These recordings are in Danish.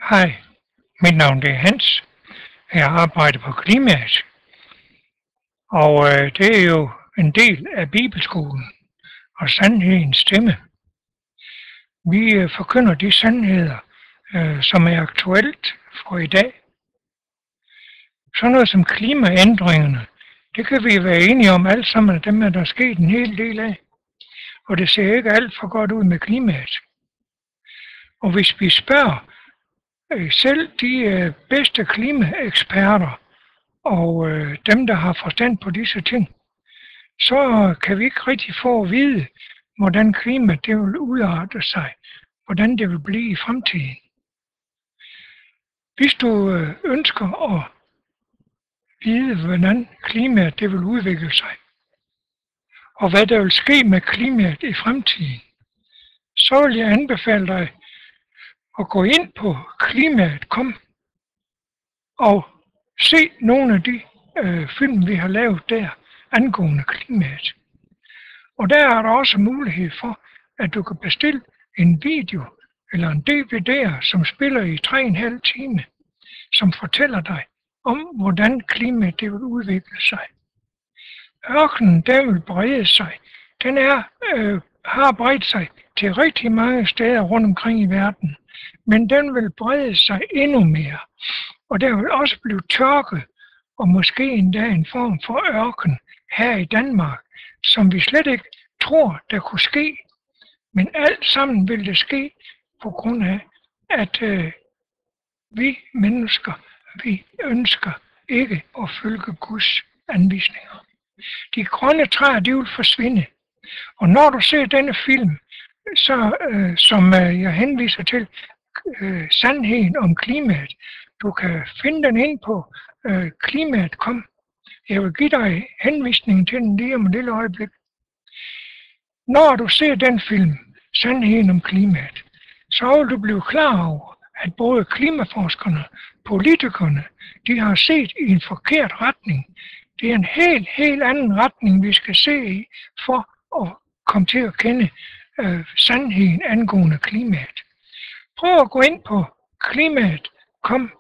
Hej, mit navn er Hans. Jeg arbejder på klimaet, og det er jo en del af Bibelskolen og sandhedens stemme. Vi forkynder de sandheder, som er aktuelt for i dag. Sådan noget som klimaændringerne, det kan vi være enige om alle sammen, at dem er der sket en hel del af. Og det ser ikke alt for godt ud med klimaet. Og hvis vi spørger selv de bedste klimaeksperter og dem, der har forstand på disse ting, så kan vi ikke rigtig få at vide, hvordan klimaet det vil udarte sig, hvordan det vil blive i fremtiden. Hvis du ønsker at vide, hvordan klimaet det vil udvikle sig, og hvad der vil ske med klimaet i fremtiden, så vil jeg anbefale dig at gå ind på klimaet.com og se nogle af de film, vi har lavet der angående klimaet. Og der er der også mulighed for, at du kan bestille en video eller en DVD, som spiller i 3,5 timer, som fortæller dig om, hvordan klimaet det vil udvikle sig. Ørkenen, der vil brede sig. Den har bredt sig til rigtig mange steder rundt omkring i verden, men den vil brede sig endnu mere. Og der vil også blive tørke, og måske endda en form for ørken her i Danmark, som vi slet ikke tror, der kunne ske. Men alt sammen vil det ske på grund af, at vi mennesker, vi ønsker ikke at følge Guds anvisninger. De grønne træer, de vil forsvinde. Og når du ser denne film, så, som jeg henviser til, sandheden om klimaet, du kan finde den ind på klimaet.com. Jeg vil give dig henvisningen til den lige om et lille øjeblik. Når du ser den film, sandheden om klimaet, så vil du blive klar over, at både klimaforskerne, politikerne, de har set i en forkert retning. Det er en helt anden retning, vi skal se i, for at komme til at kende sandheden angående klimaet. Prøv at gå ind på klimaet.com.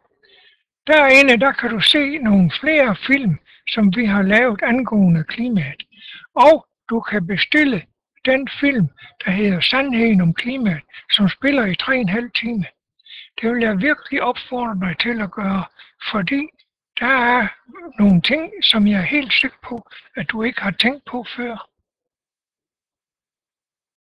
Derinde der kan du se nogle flere film, som vi har lavet angående klimaet. Og du kan bestille den film, der hedder Sandheden om klimaet, som spiller i 3,5 timer. Det vil jeg virkelig opfordre dig til at gøre, fordi der er nogle ting, som jeg er helt sikker på, at du ikke har tænkt på før.